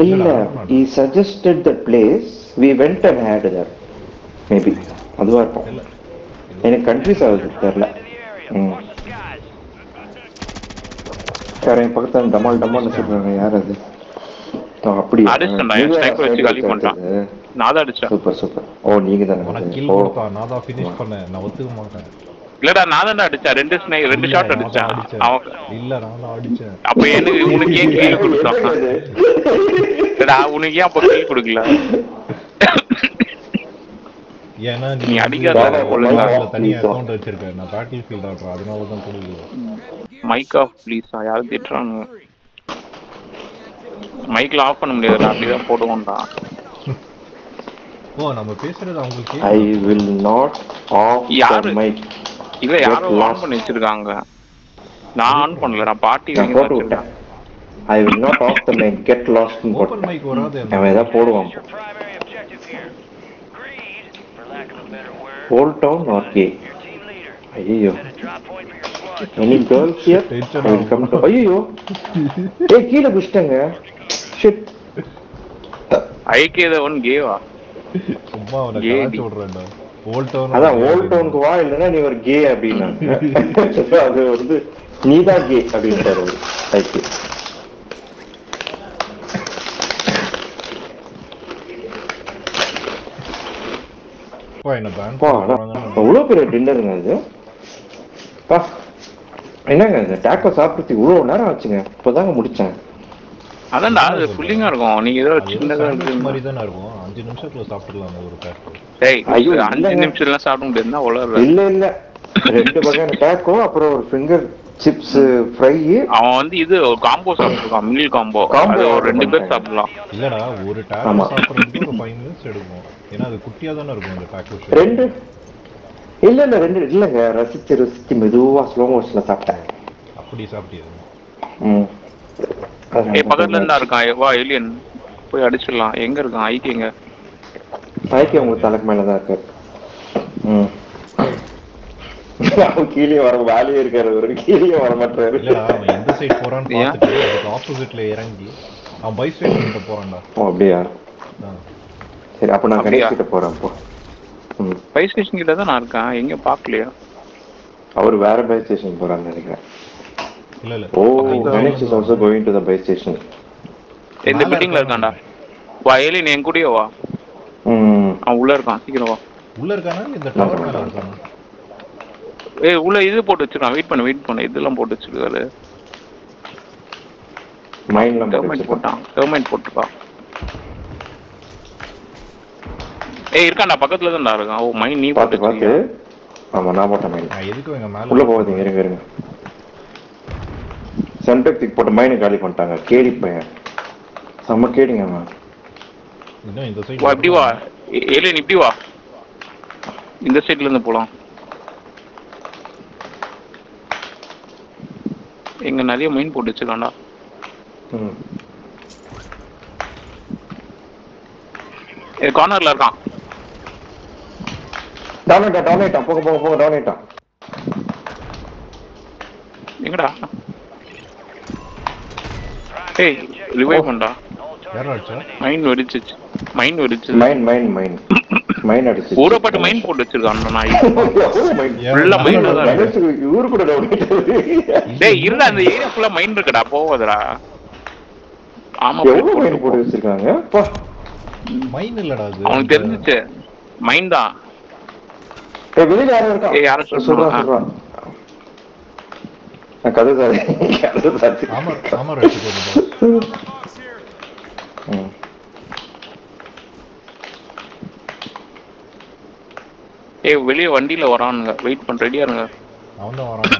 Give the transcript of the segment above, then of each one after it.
இல்ல he suggested the place we went and had there maybe அதுவா இருக்கும் இல்ல எனக்கு கன்ஃபியூஸ் ஆகுது தெரியல யாரையும் பக்கத்துல டமால் டமால்னு சொல்றாங்க யார் அது அப்படியா சூப்பர் சூப்பர் ஓ நீங்க தானே கில் கொடுத்தா நான் தான் ஃபினிஷ் பண்ணேன் நான் ஒத்துக்க மாட்டேன் இல்லடா நான் தான் அடிச்சேன் ரெண்டு ஷாட் அடிச்சேன் இல்ல நான் தான் அடிச்சேன் அப்ப எனக்கு உனக்கு ஏன் கில் கொடுத்தா உனக்கு ஏன் அப்ப கில் கொடுக்கல ஏன்னா நீ அடிக்காத தனியா அக்கவுண்ட் வச்சிருக்க நான் பேட்டில் ஃபீல்ட் ஆடுறேன் அதனால தான் கொடுக்கல மைக் ஆஃப் ப்ளீஸ் யாரும் திட்டுறாங்க மைக்ல ஆஃப் பண்ண முடியாது அப்படிதான் போடுவோம்டா ஓ நம்ம பேசுறது உங்களுக்கு I will not off the mic இல்ல யாரும் ஆன் பண்ணி வச்சிருக்காங்க நான் ஆன் பண்ணல நான் பார்ட்டி வச்சிருக்கேன் I will not off the mic get lost in open mic வராதே அவன் ஏதா போடுவான் Old Town or gay ஐயோ any girls here I will come to ஐயோ ஏய் கீழ குஷ்டங்க shit ஐகே the one கேவா சும்மா அவன காச்சு விடுறேன்டா ஓல்ட் டவுன் அதான் ஓல்ட் டவுனுக்கு வா இல்லனா நீ ஒரு கே அப்படினாங்க அது வந்து நீதான் கே அப்படின்றாரு ஐகே பா என்ன பேன் அவ்வளோ பெரிய டின்னருங்க அது பா என்னங்க இந்த டாக்கோ சாப்பிட்டு இவ்வளோ நேரம் ஆச்சுங்க இப்போதாங்க முடிச்சேன் அதான்டா அது ஃபுல்லிங்கா இருக்கும் நீங்க ஏதோ சின்னதா இருக்கு மாதிரி தான இருக்கும் 5 நிமிஷத்துல சாப்பிடலாம் ஒரு டாக்கோ டேய் ஐயோ 5 நிமிஷத்துல சாப்பிட முடியாதுன்னா உலற இல்ல ரெண்டு வகையான டாக்கோ அப்புறம் ஒரு ஃபிங்கர் சிப்ஸ் ஃப்ரை அவன் வந்து இது ஒரு காம்போ சாப்பிட்டுருக்கான் மில் காம்போ அது ஒரு 2 பேர் சாப்பிடலாம் இல்லடா ஒரு டாக்கோ சாப்பிடுறதுக்கு ஒரு 5 மினிட்ஸ் எடுக்கும் ஏன்னா அது குட்டியா தான இருக்கும் அந்த டாக்கோ ரெண்டு ரெண்டு இல்லங்க ரசிச்சு மெதுவா ஸ்லோ மோஷன்ல சாப்பிட்டேன் அப்படி சாப்பிட்டியா ஏய் பக்கத்துல இருந்தா இருக்கான் வா ஏலியன் போய் அடிச்சிடலாம் எங்க இருக்கான் ஐகே எங்க ஐகே உங்க தலைக்கு மேல தான் இருக்காரு அவன் கீழே வர வேலையே இருக்காரு ஒரு கீழே வர மாட்டாரு இல்லடா அவன் எந்த சைடு போறான்னு பார்த்துட்டு அதுக்கு ஆப்போசிட்ல இறங்கி அவன் பை ஸ்டேஷன் கிட்ட போறான்டா ஓ அப்படியா சரி அப்ப நான் கணேஷ் கிட்ட போறேன் அப்போ பை ஸ்டேஷன் கிட்ட தான் நான் இருக்கேன் எங்க பார்க்கலையா அவர் வேற பை ஸ்டேஷன் போறான்னு நினைக்கிறேன் இல்ல ஓ Ganesh is also going to the buy station இந்த பில்டிங்ல இருக்கான்டா வா ஏலியன் என் கூடயே வா அவன் உள்ள இருக்கான் சீக்கிரம் வா உள்ள இருக்கானா இந்த டவர் மேல இருக்கானா ஏய் உள்ள இது போட்டு வச்சிருக்கான் வெயிட் பண்ணு இதெல்லாம் போட்டு வச்சிருக்காரு மைண்ட்ல கவர்மெண்ட் போட்டுப்பா ஏய் இருக்கான்டா பக்கத்துல தான் இருக்கான் ஓ மைண்ட் நீ பாத்து ஆமா நான் போட்ட மைண்ட் எதுக்கு எங்க மேல உள்ள போவாதீங்க இருங்க சென்டெக்டிக் போட்ட மைண்ட் காலி பண்ணிட்டாங்க கேடி பையன் செம்ம கேடிங்க அவன் இன்னும் இந்த சைடு வா இப்படி வா ஏலியன் இப்படி வா இந்த சைடுல இருந்து போலாம் எங்க நிறைய மைண்ட் போட்டு வச்சிருக்கான்டா கார்னர்ல இருக்கான் டவுன் போங்க டவுன் எங்கடா ஏய் ரிவைவ் பண்ணடா யாரா அடிச்சா மைண்ட் வெடிச்சிச்சு மைண்ட் அடிச்சு ஊரப்பட்ட மைண்ட் போட்டு வச்சிருக்கான் நாய் ஃபுல்லா மைண்ட் தான் இவரு கூட டவுன் டேய் இல்ல அந்த ஏரியா ஃபுல்லா மைண்ட் இருக்குடா போவதுடா ஆமா எவ்வளவு மைண்ட் போட்டு வச்சிருக்காங்க பா மைண்ட் இல்லடா அது அவனுக்கு தெரிஞ்சிச்சு மைண்ட் தான் ஏய் வெளிய யாரோ இருக்கா ஏய் யாரோ சொல்றா நான் கதை சாரி ஆமா ரெடிக்கோ ஏய் வெளிய வண்டில வரானுங்க வெயிட் பண்ண ரெடியா இருங்க அவன் தான் வரான்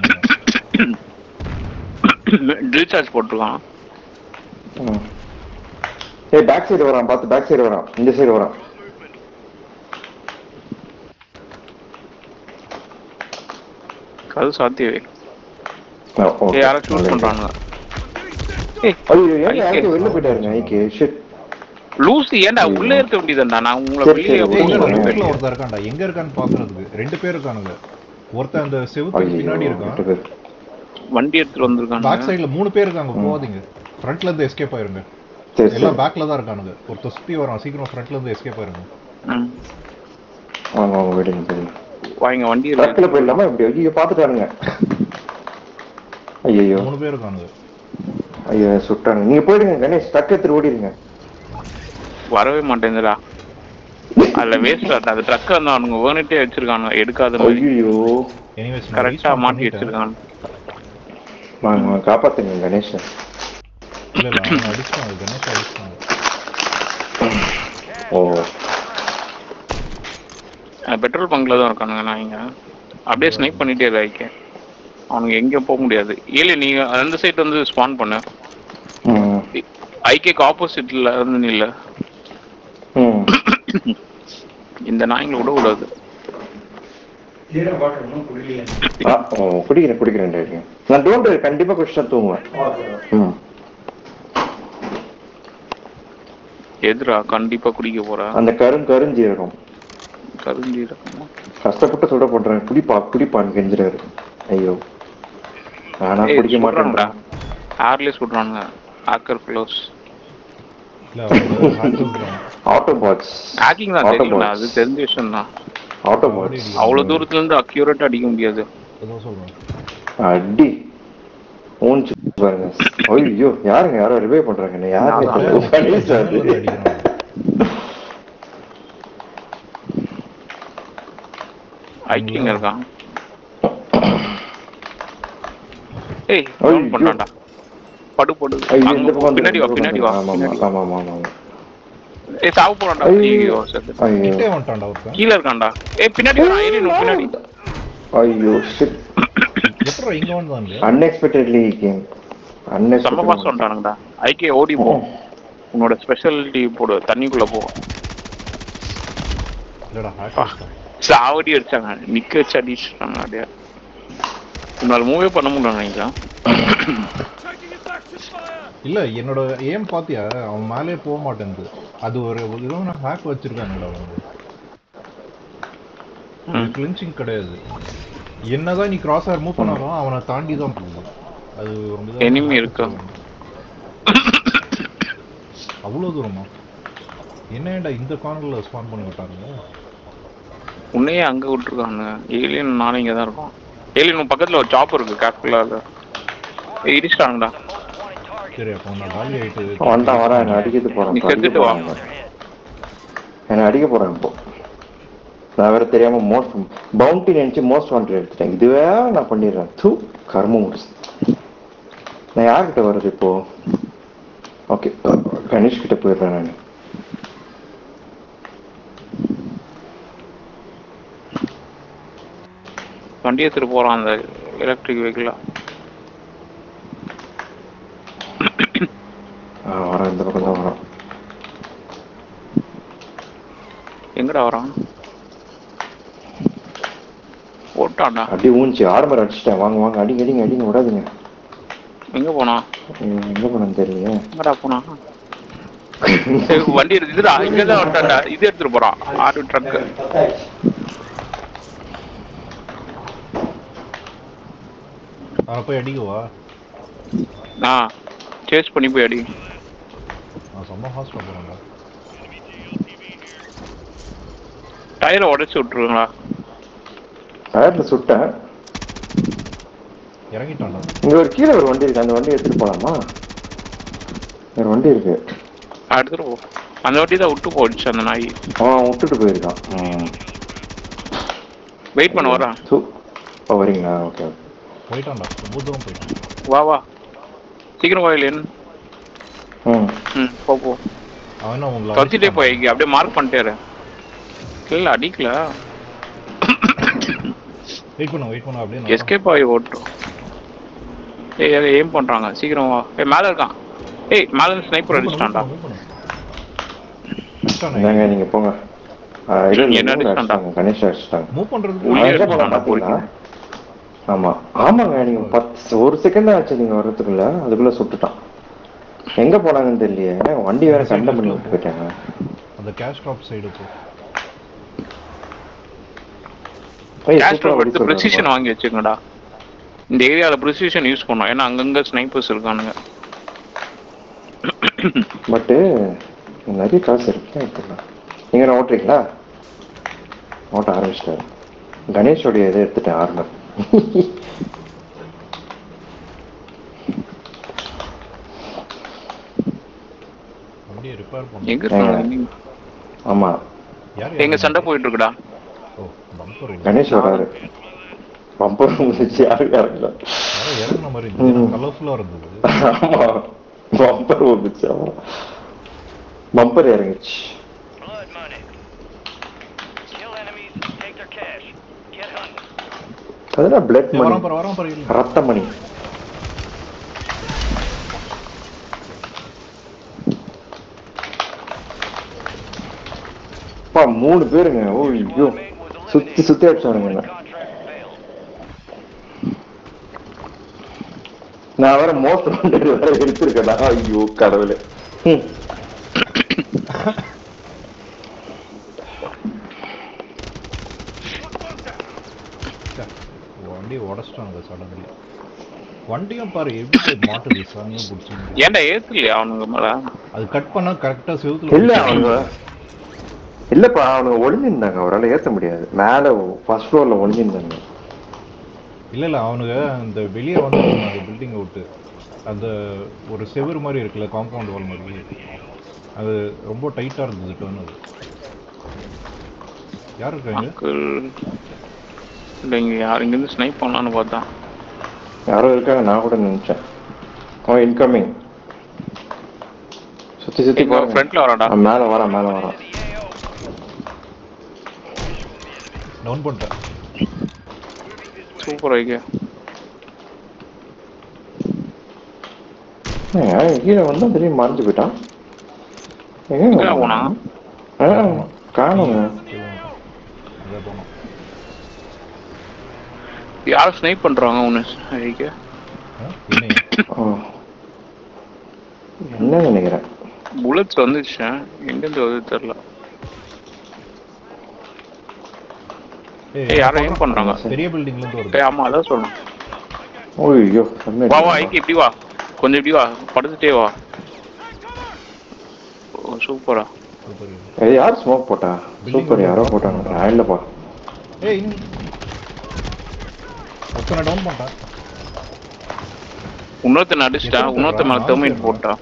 ட்ரில் சார்ஜ் போட்டுருக்கான் ஏய் பேக் சைடு வரான் பாத்து பேக் சைடு வரான் இந்த சைடு வரான் கது சாத்தியவே ஏய் யாரோ ஷூட் பண்றானுங்க ஏய் ஐயோ ஏன் வெளிய போயிட்டாருங்க ஐகே ஷிட் லூசி ஏன்டா உள்ளே இருக்க வேண்டியதுடா நான் உங்களை வெளியே வீட்ல ஒருத்தர் இருக்கான்டா எங்க இருக்கான்னு பாக்குறதுக்கு ரெண்டு பேர் இருக்கானுங்க ஒருத்தன் அந்த செவுத்துக்கு பின்னாடி இருக்கான் வண்டி எடுத்துட்டு வந்திருக்காங்க பேக் சைடுல மூணு பேர் இருக்காங்க போவாதீங்க ஃப்ரண்ட்ல இருந்து எஸ்கேப் ஆயிருங்க எல்லாம் பேக்ல தான் இருக்கானுங்க. ஒருத்தர் சுத்தி வரான், சீக்கிரம் ஃப்ரண்ட்ல இருந்து எஸ்கேப் ஆயிருங்க. வாங்க வாங்க வெயிட்டிங் சரி. வாங்க வண்டி ட்ரக்ல போயிடலாமா இப்படி? ஐயோ பாத்துட்டானுங்க. ஐயோ 3 பேர் இருக்கானுங்க. ஐயோ சுட்டானுங்க. நீங்க போயிடுங்க கணேஷ், ட்ரக் எடுத்து ஓடிடுங்க. வரவே மாட்டேங்குதுடா. அதுல வேஸ்ட் ஆட்டா. அது ட்ரக் வந்து அவனுங்க ஓனிட்டே வச்சிருக்கானுங்க, எடுக்காத மாதிரி. ஐயோ எனிவேஸ் கரெக்டா மாட்டி வச்சிருக்காங்க. வாங்க காப்பாத்துங்க கணேஷ். இல்ல இல்ல அவன் அடிச்சான், கணேஷ் அடிச்சான். ஓ பெட்ரோல் பங்க்ல தான் இருக்கானுங்க. நான் இங்க அப்படியே ஸ்னைப் பண்ணிட்டே இருக்கேன். அவனுங்க எங்கேயும் போக முடியாது. ஏலி நீங்க அந்த சைட் வந்து ஸ்பான் பண்ண. ஐகேக்கு ஆப்போசிட்ல இருந்து நில்ல. இந்த நாய்களை விட கூடாது. குடிக்கிறேன். நான் டோன்ட் கண்டிப்பா குடிச்சா தூங்குவேன். எதுரா கண்டிப்பா குடிக்க போறேன். அந்த கருஞ்சீரகம் கஷ்டப்பட்டு சொல்ல போடுறேன். குடிப்பான்னு கெஞ்சிறாரு. ஐயோ நானா குடிக்க மாட்டேன்டா. ஹேர்லெஸ் சொல்றானுங்க. ஹேக்கர் க்ளோஸ் இல்ல ஆட்டோபாட்ஸ் ஹேக்கிங் தான் தெரியும்டா. அது தெரிஞ்ச விஷயம் தான். ஆட்டோபாட்ஸ் அவ்வளவு தூரத்துல இருந்து அக்யூரேட்டா அடிக்க முடியாது. அதான் சொல்றேன். அடி ஓன்ச்சு பாருங்க. ஐயோ யாருங்க யாரோ ரிவைவ் பண்றாங்க. யாரு கணேஷ் அது? ஹைக்கிங் இருக்கான். ஏய் டவுன் பண்ணான்டா. படு பின்னாடி வா. ஏய் சாவு போறான்டா. ஐயோ செத்து. கிட்டே வந்துட்டான்டா ஒருத்தன். கீழ இருக்கான்டா. ஏய் பின்னாடி வா. ஏறி பின்னாடி. ஐயோ ஷிட். எப்பற இங்க வந்தானே? Unexpectedly game. சம பாஸ் வந்துட்டானுங்கடா. ஐகே ஓடி போ. உன்னோட ஸ்பெஷாலிட்டி போடு. தண்ணிக்குள்ள போ. இல்லடா ஹாக். சாவடி அடிச்சாங்க. நிக்க வச்சு அடிச்சாங்க. அப்படியே உன்னால மூவே பண்ண முடியல நினைக்கிறேன். இல்ல என்னோட ஏம் பாத்தியா? அவன் மேலே போக மாட்டேங்குது. அது ஒரு விதமான ஹேக் வச்சிருக்கானுடா அவங்க. கிளின்ச்சிங் கிடையாது. என்னதான் நீ கிராஸ் ஆர் மூவ் பண்ணாலும் அவனை தாண்டி தான் போகுது. அது ரொம்ப எனிமி இருக்கு. அவ்வளவு தூரமா? என்னடா இந்த கார்னர்ல ஸ்பான் பண்ணி விட்டானுங்க. உன்னையே அங்க விட்டுருக்காங்க. ஏலியன் நானும் இங்க தான் இருக்கோம். ஏலியன் பக்கத்துல ஒரு சாப்பர் இருக்கு. கேப்குலால இடிச்சிட்டாங்கடா. சரி அப்போ நான் காலி ஆயிட்டு வரேன். என்ன அடிக்கிட்டு போறேன். நீ செத்துட்டு வா. என்ன அடிக்க போறேன் இப்போ. நான் வேற தெரியாம மோஸ்ட் பவுண்டி நினைச்சு மோஸ்ட் வாண்டட் எடுத்துட்டேன். இதுவே நான் பண்ணிடுறேன். தூ கர்மம் முடிச்சு. நான் யார்கிட்ட வர்றது இப்போ? ஓகே கணேஷ் கிட்ட போயிடுறேன் நான். வண்டி எடுத்துட்டு போறான் அந்த எலக்ட்ரிக் வெஹிக்கிளா. வரேன். இந்த பக்கம் தான் வரான். எங்கடா வரான்? போட்டான்டா. அடி ஊஞ்சி ஆர்மர் அடிச்சிட்டேன். வாங்க அடிங்க விடாதுங்க. எங்க போனா? எங்க போனான்னு தெரியலையே. எங்கடா போனா? வண்டி எடுத்துட்டு இங்கதான் வந்துட்டான்டா. இது எடுத்துட்டு போறான். ஆறு ட்ரக். அவனை போய் அடிக்கவா? சேஸ் பண்ணி போய் அடி. நான் செம்ம ஹாஸ்டல் போறேன்டா. டயரை உடைச்சு விட்டுருங்களா? டயர்ல சுட்டேன். இறங்கிட்டான்டா. இங்க ஒரு கீழே ஒரு வண்டி இருக்கு. அந்த வண்டி எடுத்துட்டு போலாமா? வேற வண்டி இருக்கு. எடுத்துட்டு போ. அந்த வண்டி தான் விட்டு போயிடுச்சு அந்த நாய். விட்டுட்டு போயிருக்கான். வெயிட் பண்ண வரேன். வரீங்களா? ஓகே போயிட்டான்டா. ரொம்ப தூரம் போயிட்டான். வா சீக்கிரம் வா. இல்லையா போ. அவன் உங்களை கத்திட்டே போய் அப்படியே மார்க் பண்ணிட்டேரு. இல்ல அடிக்கல. வெயிட் பண்ண அப்படியே எஸ்கேப் ஆகி ஓட்டும். ஏம் பண்றாங்க. சீக்கிரம் வா. மேல இருக்கான். மேல இருந்து ஸ்னைப்பர் அடிச்சிட்டான்டா. நீங்க போங்க. என்ன அடிச்சிட்டான்டா? கணேஷ் அடிச்சிட்டாங்க. மூவ் பண்றதுக்கு ஆமாங்க. நீங்க 1 செகண்ட் ஆச்சு நீங்க வர்றதுக்குள்ள. அதுக்குள்ள சுட்டுட்டான். எங்க போனாங்கன்னு தெரியலையே. வண்டி வேற சண்டை பண்ணி விட்டு போயிட்டாங்க. அந்த கேஷ் டாப் சைடு போ. கேஷ் டாப் எடுத்து பிரிசிஷன் வாங்கி வச்சுக்கங்கடா. இந்த ஏரியால பிரிசிஷன் யூஸ் பண்ணோம். ஏன்னா அங்கங்க ஸ்னைப்பர்ஸ் இருக்கானுங்க. பட்டு நிறைய காசு இருக்கு எடுத்துக்கலாம். நீங்க என்ன ஓட்டுறீங்களா? ஓட்ட ஆரம்பிச்சிட்டாரு. கணேஷோடைய இதை எடுத்துட்டேன் ஆர்மர். வண்டியை ரிப்பேர் எங்க பண்ணுங்க. இருக்காங்க? ஆமா யார் எங்க சண்டை போயிட்டு இருக்குடா. ஓ பம்பர் கணேஷ் வராரு. பம்பர் முடிச்சு யாரும் இறங்கல. யாரோ இறங்குன மாதிரி இருந்துச்சு. கலர்ஃபுல்லா இருந்தது. ஆமா பம்பர் வந்துச்சு. ஆமா பம்பர் இறங்குச்சு. அதெல்லாம் பிளட் மணி, வரோம் பாரு. ரத்த மணி. அப்பா 3 பேருங்க. ஓ ஐயோ சுத்தி அடிச்சானுங்க. நான் வேற மோஸ்ட் வாண்டட் வேற எடுத்திருக்கேன். ஐயோ கடவுளே. வண்டியை உடச்சிட்டாங்க சடன்லி. வண்டியும் பாரு எப்படி மாட்டுது. சாமியும் பிடிச்சி ஏன்டா ஏத்துலையா அவனுங்க மேல? அது கட் பண்ணா கரெக்டா செவுத்துல இல்ல அவனுங்க இல்லப்பா அவனுங்க ஒளிஞ்சிருந்தாங்க. அவரால் ஏத்த முடியாது. மேல ஃபர்ஸ்ட் ஃப்ளோர்ல ஒளிஞ்சிருந்தாங்க. இல்ல அவனுங்க அந்த வெளியே வந்துருந்தாங்க பில்டிங்கை விட்டு. அந்த ஒரு செவுரு மாதிரி இருக்குல்ல, காம்பவுண்ட் வால் மாதிரி, அது ரொம்ப டைட்டா இருந்தது டர்ன். அது யார் இருக்காங்க? இல்ல இங்க யார் இங்க இருந்து ஸ்னைப் பண்ணலாம்னு பார்த்தா யாரோ இருக்காங்க. நான் கூட நினைச்சேன். அவன் இன்கமிங். சுத்தி போறான். ஃப்ரண்ட்ல வராடா. மேல வரான். டவுன் பண்ணிட்டேன். Super idea. கீழே வந்தா திடீர்னு மறைஞ்சு போயிட்டான். எங்க போனா காணுங்க. யாரும் ஸ்னைப் பண்றாங்க ஒண்ணு ஐடியா. என்ன நினைக்கிறேன். புல்லட்ஸ் வந்துச்சு. எங்கிருந்து வருது தெரியல. யாரும் ஏன் பண்றாங்க? பெரிய பில்டிங்ல இருந்து வருது. ஆமா அதான் சொல்லணும். ஓய்யோ வா ஐக்கி இப்படி வா. கொஞ்சம் இப்படி வா. படுத்துட்டே வா. சூப்பரா. யார் ஸ்மோக் போட்டா? சூப்பர். யாரோ போட்டாங்க. நான் இல்லப்பா. ஏய் ஒருத்தனை டவுன் பண்ணிட்டான். இன்னொருத்தனை அடிச்சிட்டான். இன்னொருத்த மேல டெர்மைட் போட்டான்.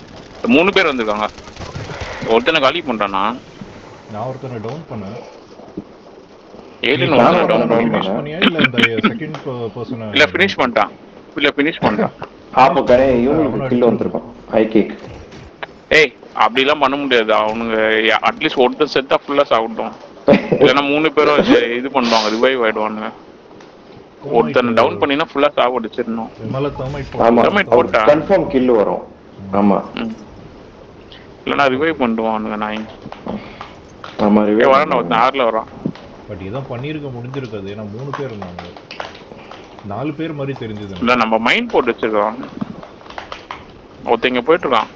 3 பேர் வந்திருக்காங்க. ஒருத்தனை காலி பண்ணிட்டானா? நான் ஒருத்தனை டவுன் பண்ணேன். ஏலியன் டவுன் பண்ணியா இல்ல இந்த செகண்ட் பர்சன்? இல்ல ஃபினிஷ் பண்ணிட்டான். ஆப்போ கடை இவனுக்கு கில் வந்திருக்கான். High kick. ஏய் அப்படிலாம் பண்ண முடியாது. அவனுங்க அட்லீஸ்ட் ஒருத்தர் செத்தா ஃபுல்லா சாப்பிட்டோம். இல்லைன்னா 3 பேரும் இது பண்ணுவாங்க. ரிவைவ் ஆயிடுவானுங்க. ஒருத்தனை டவுன் பண்ணினா ஃபுல்லா சாப்பிடுச்சிடணும். போட்டா கன்ஃபார்ம் கில் வரும். ஆமா இல்லைன்னா ரிவைவ் பண்ணுவானுங்க. நான் ஆமா ரிவைவ் வரான். ஒருத்தன் ஆர்ல வரான். பட் இதான் பண்ணிருக்க முடிஞ்சிருக்காது. ஏன்னா 3 பேர் இருந்தாங்க. 4 பேர் மாதிரி தெரிஞ்சது. இல்ல நம்ம மைண்ட் போட்டு வச்சிருக்கோம். ஒருத்தங்க போயிட்டு இருக்கான்.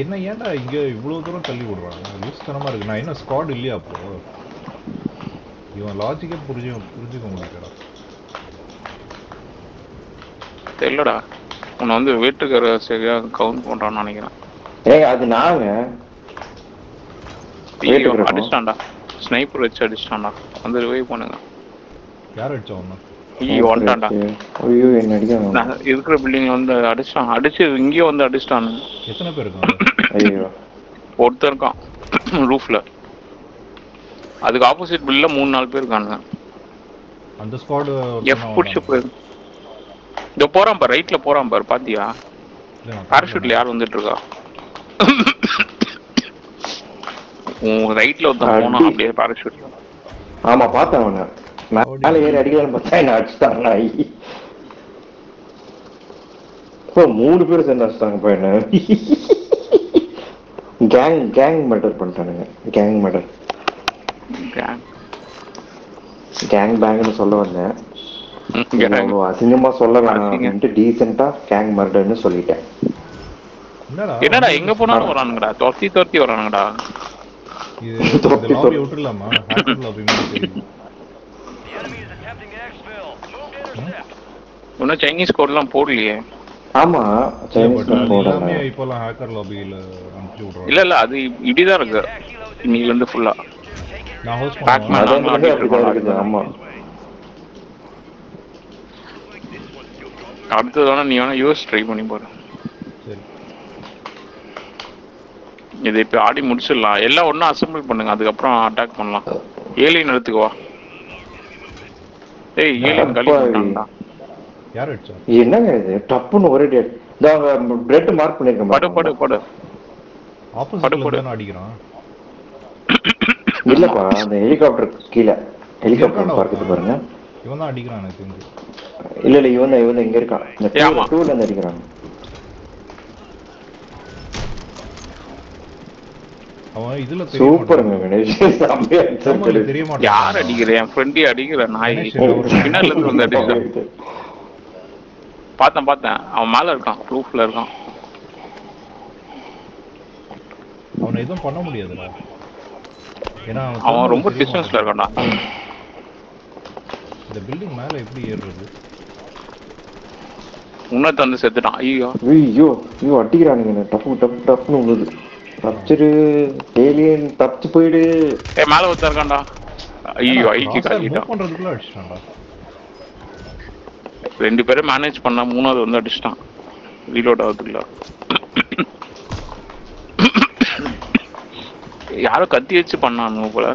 என்ன ஏன்டா இங்க இவ்வளவு தூரம் தள்ளி விடுறாங்க? லூஸ்தனமா இருக்கு. நான் என்ன ஸ்குவாட் இல்லையா அப்போ? இவன் லாஜிக்கே புரிஞ்சுக்க முடியலடா. தெரியலடா. உன்னை வந்து வீட்டுக்கு சரியா கவுண்ட் பண்றான்னு நினைக்கிறேன். ஏய் அது நாங்க அடிச்சிட்டான்டா. ஸ்னைப்பர் வச்சு அடிச்சிட்டான்டா. வந்து ரிவைவ் பண்ணுங்க. யார் அடிச்சா ஒண்ணு? வந்துட்டான்டா. ஐயோ என்ன அடிக்காம இருக்கிற பில்டிங் வந்து அடிச்சான். அடிச்சு இங்கேயே வந்து அடிச்சிட்டான். எத்தனை பேர் இருக்காங்க? ஐயோ ஒருத்தர் இருக்கான் ரூஃப்ல. அதுக்கு ஆப்போசிட் பில்ல 3-4 பேர் இருக்கானுங்க. அந்த ஸ்குவாட் புடிச்சு போயிரு. இதோ போறான் பாரு. ரைட்ல போறான் பாரு. பாத்தியா? பாராஷூட்ல யார் வந்துட்டு இருக்கா? ரைட்ல ஒருத்தன் போனா அப்படியே பாராஷூட்ல. ஆமா பார்த்தேன். அவனை மேல ஏறி அடிக்கலாம்னு பார்த்தா என்ன அடிச்சுட்டாங்க. இப்போ 3 பேர் சேர்ந்து அடிச்சிட்டாங்க. இப்போ என்ன கேங் மர்டர் பண்ணிட்டானுங்க. கேங் பேங்க்னு சொல்ல வந்தேன். அசிங்கமா சொல்ல வேணாம். டீசென்ட்டா கேங் மர்டர்னு சொல்லிட்டேன். என்னடா எங்க போனாலும் வரானுங்கடா. தொத்தி வரானுங்கடா. இது லாபி விட்டுறலாமா? ஹேக்கர் லாபி மாதிரி. இன்னும் சைனீஸ் கோட்லாம் போடலையே. ஆமா இல்ல சைனீஸ் பட் அது போடுறாங்க. எல்லாமே இப்போலாம் ஹேக்கர் லாபியில அனுப்பிச்சு விடுறாங்க. இல்ல அது இப்படிதான் இருக்கு இன்னைக்கு இருந்து ஃபுல்லா. நான் ஹோஸ்ட் பேக்மேன் பண்ணுவேன். அது நாங்களும் வந்து ஆடிட்டு அப்படிதான் இருக்கோம். இருக்குது. ஆமா அடுத்தது வேணா நீ வேணா யூஎஸ் ட்ரை பண்ணி பாரு. சரி இதை இப்ப ஆடி முடிச்சிடலாம். எல்லாம் ஒன்னும் அசம்பிள் பண்ணுங்க, அதுக்கப்புறம் அட்டாக் பண்ணலாம். ஏலியன் எடுத்துக்குவா. ஏய் ஏலியன் காலி பண்ணிட்டான்டா. யார் அடிச்சா? என்னங்க இது டப்புன்னு ஒரே டேட் பிரெட் மார்க் பண்ணிருக்கேன் படு படு படு ஆப்போசிட்ல இருந்து தான அடிக்கிறான். இல்லப்பா அந்த ஹெலிகாப்டர் கீழே ஹெலிகாப்டர் பார்க்குது பாருங்க. இவன் தான் அடிக்கிறான் எனக்கு தெரிஞ்சு. இல்ல இவன் தான் இங்க இருக்கான். இந்த டூல இருந்து அடிக்கிறான். அவன் இதுல சூப்பருங்க கணேஷ். தெரிய மாட்டான். யார் அடிக்கிறேன்? என் ஃப்ரெண்டே அடிக்கிற நாய் பின்னால இருந்து வந்து அடிக்கிறான். பார்த்தேன் அவன் மேல இருக்கான், ரூஃப்ல இருக்கான். அவனை எதுவும் பண்ண முடியாதுடா, ஏன்னா அவன் ரொம்ப டிஸ்டன்ஸ்ல இருக்கான்டா. இந்த பில்டிங் மேல எப்படி ஏறுறது? உன்னத வந்து செத்துட்டான். ஐயோ ஐயோ அடிக்கிறானுங்க. டப்புன்னு உள்ளது. தப்பிச்சிரு ஏலியன், தப்பிச்சு போயிடு. மேல ஒருத்தர் இருக்கான்டா. ஐயோ ஐக்கு காட்டிட்டான். பண்றதுக்குள்ள அடிச்சிட்டான்டா. 2 பேரும் மேனேஜ் பண்ணா, 3வது வந்து அடிச்சிட்டான். ரீலோட் ஆகுதுல்ல. யாரோ கத்தி வச்சு பண்ணானுங்க போல.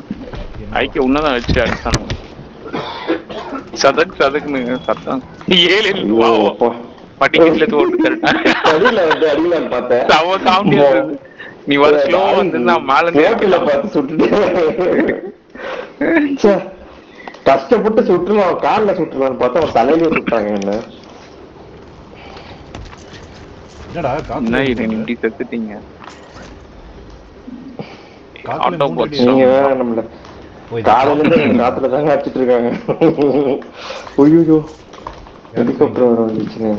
ஐக்கிய உன்னதான் வச்சு அடிச்சானுங்க. சதக்குன்னு சத்தம். ஏலியன் பட்டிக்கிட்டுல தோட்டு கரெக்டா நீ வர ஸ்லோ வந்து நான் மேல பார்த்து சுட்டு கஷ்டப்பட்டு சுட்டுலாம், கார்ல சுட்டுலான்னு பார்த்தா அவன் தலையிலே சுட்டாங்க. என்ன இப்படி செத்துட்டீங்க? நீங்க வேற நம்மள காலையில இருந்து காத்துல தாங்க அடிச்சிட்டு இருக்காங்க. ஐயோ ஹெலிகாப்டர் வர வந்துச்சுங்க.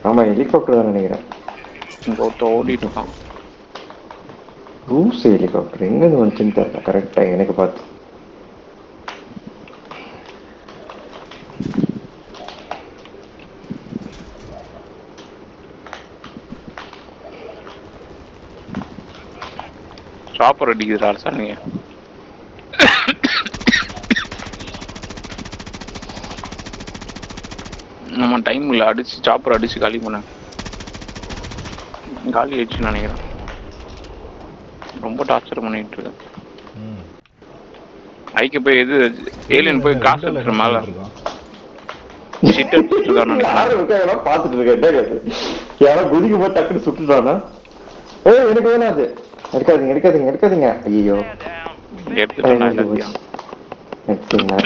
ஆமா ஹெலிகாப்டர் தான் நினைக்கிறேன். ஓடிட்டு இருக்கான். ரூஸ் ஹெலிகாப்டர் எங்க இருந்து வந்துச்சுன்னு தெரியல கரெக்டா எனக்கு பார்த்து. சாப்பர் அடிக்கிறாரு சார் நீங்க. நம்ம டைம் இல்ல, அடிச்சு சாப்பர் அடிச்சு காலி பண்ண. காலி ஆயிடுச்சு நினைக்கிறேன். ரொம்ப டார்ச்சர் பண்ணிட்டு இருக்கேன். ஐக்கு போய் எது ஏலியன் போய் காசு எடுத்துற மேல பாத்துட்டு இருக்கேன். யாரோ குதிக்கு போய் டக்குன்னு சுட்டுட்டானா? எனக்கு வேணாம் அது. எடுக்காதீங்க. ஐயோ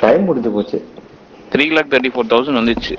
டைம் முடிஞ்சு போச்சு. 3,34,000 வந்துச்சு.